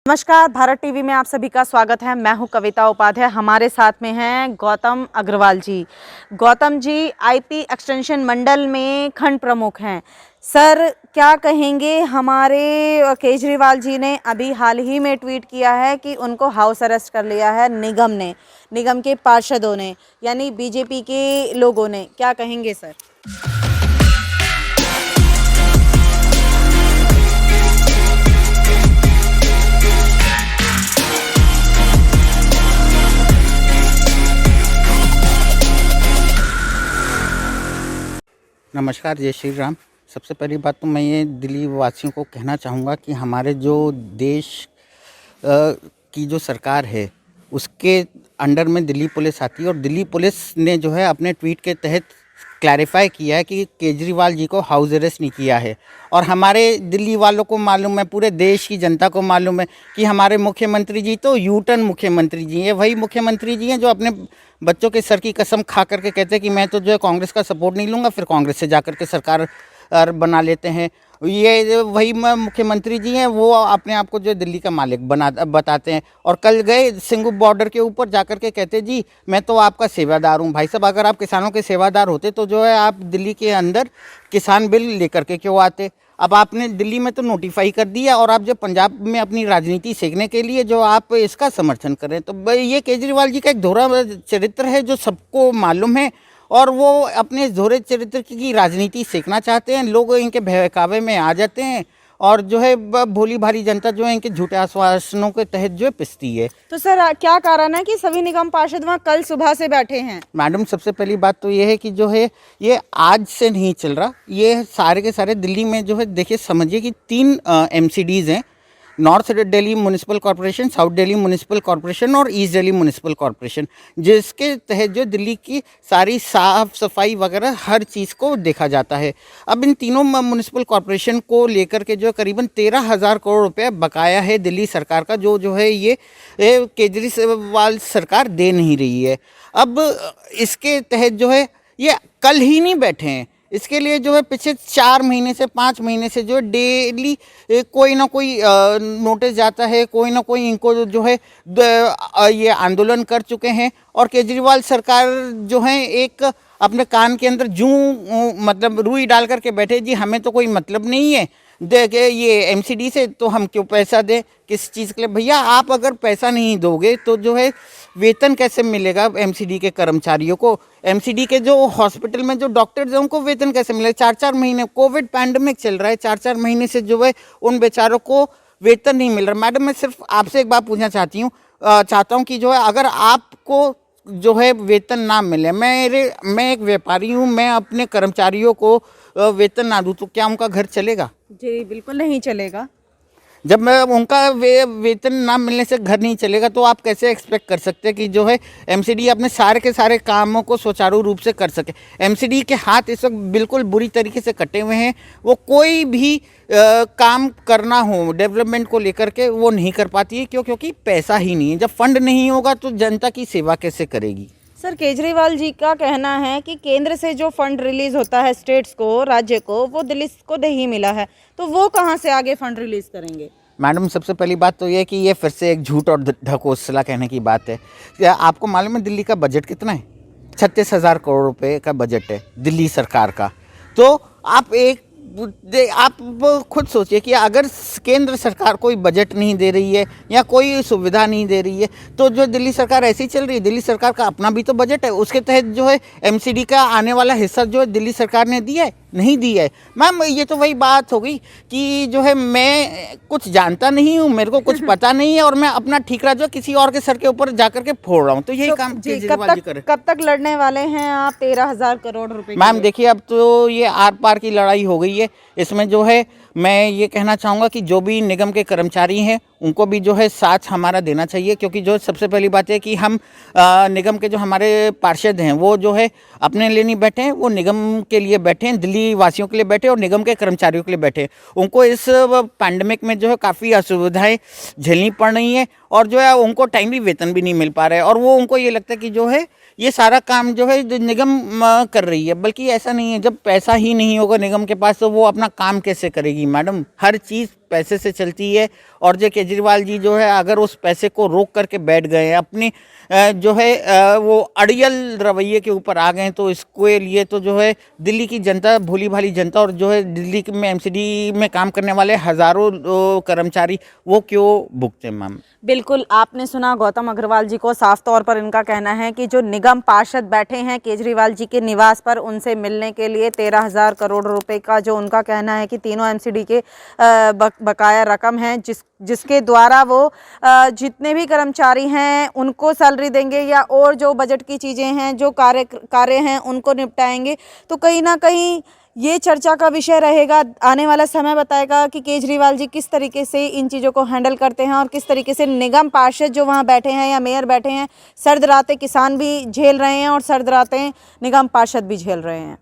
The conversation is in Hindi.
नमस्कार, भारत टीवी में आप सभी का स्वागत है। मैं हूं कविता उपाध्याय। हमारे साथ में हैं गौतम अग्रवाल जी। गौतम जी आईपी एक्सटेंशन मंडल में खंड प्रमुख हैं। सर, क्या कहेंगे, हमारे केजरीवाल जी ने अभी हाल ही में ट्वीट किया है कि उनको हाउस अरेस्ट कर लिया है निगम के पार्षदों ने, यानी बीजेपी के लोगों ने। क्या कहेंगे सर? नमस्कार, जय श्री राम। सबसे पहली बात तो मैं ये दिल्ली वासियों को कहना चाहूँगा कि हमारे जो देश की जो सरकार है उसके अंडर में दिल्ली पुलिस आती है, और दिल्ली पुलिस ने जो है अपने ट्वीट के तहत क्लैरिफाई किया है कि केजरीवाल जी को हाउस अरेस्ट नहीं किया है। और हमारे दिल्ली वालों को मालूम है, पूरे देश की जनता को मालूम है कि हमारे मुख्यमंत्री जी तो यू टर्न मुख्यमंत्री जी हैं। वही मुख्यमंत्री जी हैं जो अपने बच्चों के सर की कसम खा करके कहते हैं कि मैं तो जो है कांग्रेस का सपोर्ट नहीं लूँगा, फिर कांग्रेस से जा कर के सरकार बना लेते हैं। ये वही मुख्यमंत्री जी हैं, वो अपने आप को जो दिल्ली का मालिक बताते हैं। और कल गए सिंघू बॉर्डर के ऊपर जा कर के कहते जी मैं तो आपका सेवादार हूँ। भाई साहब, अगर आप किसानों के सेवादार होते तो जो है आप दिल्ली के अंदर किसान बिल लेकर के क्यों आते? अब आपने दिल्ली में तो नोटिफाई कर दिया, और आप जब पंजाब में अपनी राजनीति सीखने के लिए जो आप इसका समर्थन करें, तो ये केजरीवाल जी का एक दोहरा चरित्र है जो सबको मालूम है, और वो अपने इस दोहरे चरित्र की राजनीति सीखना चाहते हैं। लोग इनके बहकावे में आ जाते हैं, और जो है भोली भारी जनता जो है इनके झूठे आश्वासनों के तहत जो है पिसती है। तो सर, क्या कारण है कि सभी निगम पार्षद वहाँ कल सुबह से बैठे हैं? मैडम, सबसे पहली बात तो ये है कि जो है ये आज से नहीं चल रहा। ये सारे के सारे दिल्ली में जो है देखिए, समझिए कि 3 MCDs हैं, north Delhi municipal corporation, south Delhi municipal corporation और ईस्ट दिल्ली म्यूनिसिपल कॉरपोरेशन, जिसके तहत जो दिल्ली की सारी साफ़ सफाई वगैरह हर चीज़ को देखा जाता है। अब इन तीनों म्यूनिसिपल कॉरपोरेशन को लेकर के जो करीबन 13,000 करोड़ रुपए बकाया है दिल्ली सरकार का, जो है ये केजरीवाल सरकार दे नहीं रही है। अब इसके तहत जो है ये कल ही नहीं बैठे हैं, इसके लिए जो है पिछले 4 महीने से 5 महीने से जो है डेली कोई ना कोई नोटिस जाता है, कोई ना कोई इनको जो है ये आंदोलन कर चुके हैं। और केजरीवाल सरकार जो है एक अपने कान के अंदर जूं मतलब रुई डाल करके बैठे, जी हमें तो कोई मतलब नहीं है देखिए ये MCD से, तो हम क्यों पैसा दें, किस चीज़ के लिए? भैया, आप अगर पैसा नहीं दोगे तो जो है वेतन कैसे मिलेगा MCD के कर्मचारियों को? MCD के जो हॉस्पिटल में जो डॉक्टर्स हैं उनको वेतन कैसे मिलेगा? 4-4 महीने कोविड पैंडमिक चल रहा है, 4-4 महीने से जो है उन बेचारों को वेतन नहीं मिल रहा। मैडम, मैं सिर्फ आपसे एक बात पूछना चाहता हूँ कि जो है अगर आपको जो है वेतन ना मिले, मैं एक व्यापारी हूँ, मैं अपने कर्मचारियों को वेतन ना दूँ तो क्या उनका घर चलेगा? जी बिल्कुल नहीं चलेगा। जब मैं उनका वेतन ना मिलने से घर नहीं चलेगा, तो आप कैसे एक्सपेक्ट कर सकते हैं कि जो है MCD अपने सारे के सारे कामों को सुचारू रूप से कर सके? MCD के हाथ इस वक्त बिल्कुल बुरी तरीके से कटे हुए हैं। वो कोई भी काम करना हो डेवलपमेंट को लेकर के वो नहीं कर पाती है। क्योंकि पैसा ही नहीं है। जब फंड नहीं होगा तो जनता की सेवा कैसे करेगी? सर, केजरीवाल जी का कहना है कि केंद्र से जो फंड रिलीज होता है स्टेट्स को, राज्य को, वो दिल्ली को नहीं मिला है, तो वो कहां से आगे फंड रिलीज करेंगे? मैडम, सबसे पहली बात तो ये है कि ये फिर से एक झूठ और ढकोसला कहने की बात है। क्या आपको मालूम है दिल्ली का बजट कितना है? 36,000 करोड़ रुपए का बजट है दिल्ली सरकार का। तो आप खुद सोचिए कि अगर केंद्र सरकार कोई बजट नहीं दे रही है या कोई सुविधा नहीं दे रही है, तो जो दिल्ली सरकार ऐसी चल रही है, दिल्ली सरकार का अपना भी तो बजट है, उसके तहत जो है MCD का आने वाला हिस्सा जो है दिल्ली सरकार ने दिया है, नहीं दिया है। मैम, ये तो वही बात हो गई कि जो है मैं कुछ जानता नहीं हूँ, मेरे को कुछ पता नहीं है, और मैं अपना ठीकरा जो किसी और के सर के ऊपर जाकर के फोड़ रहा हूँ। तो यही काम केजरीवाल जी करे। कब तक लड़ने वाले हैं आप 13,000 करोड़ रुपए? मैम देखिए, अब तो ये आर पार की लड़ाई हो गई है। इसमें जो है मैं ये कहना चाहूँगा कि जो भी निगम के कर्मचारी हैं उनको भी जो है साथ हमारा देना चाहिए। क्योंकि जो सबसे पहली बात है कि हम निगम के जो हमारे पार्षद हैं वो जो है अपने लिए नहीं बैठे हैं, वो निगम के लिए बैठे हैं, दिल्ली वासियों के लिए बैठे और निगम के कर्मचारियों के लिए बैठे हैं। उनको इस पैंडमिक में जो है काफ़ी असुविधाएं झेलनी पड़ रही हैं, और जो है उनको टाइमली वेतन भी नहीं मिल पा रहा है, और वो उनको ये लगता है कि जो है ये सारा काम जो है निगम कर रही है। बल्कि ऐसा नहीं है। जब पैसा ही नहीं होगा निगम के पास तो वो अपना काम कैसे करेगी? मैडम, हर चीज़ पैसे से चलती है। और जो केजरीवाल जी जो है अगर उस पैसे को रोक करके बैठ गए हैं, अपनी जो है वो अड़ियल रवैये के ऊपर आ गए हैं, तो इसके लिए तो जो है दिल्ली की जनता, भोली भाली जनता, और जो है दिल्ली में एमसीडी में काम करने वाले हज़ारों कर्मचारी वो क्यों भुगते मैम? बिल्कुल, आपने सुना गौतम अग्रवाल जी को। साफ तौर पर इनका कहना है कि जो निगम पार्षद बैठे हैं केजरीवाल जी के निवास पर, उनसे मिलने के लिए 13,000 करोड़ रुपए का जो उनका कहना है कि तीनों एमसीडी के बकाया रकम है, जिसके द्वारा वो जितने भी कर्मचारी हैं उनको सैलरी देंगे या और जो बजट की चीज़ें हैं, जो कार्य हैं, उनको निपटाएंगे। तो कहीं ना कहीं ये चर्चा का विषय रहेगा। आने वाला समय बताएगा कि केजरीवाल जी किस तरीके से इन चीज़ों को हैंडल करते हैं और किस तरीके से निगम पार्षद जो वहाँ बैठे हैं या मेयर बैठे हैं, सर्द रातें किसान भी झेल रहे हैं और सर्द रातें निगम पार्षद भी झेल रहे हैं।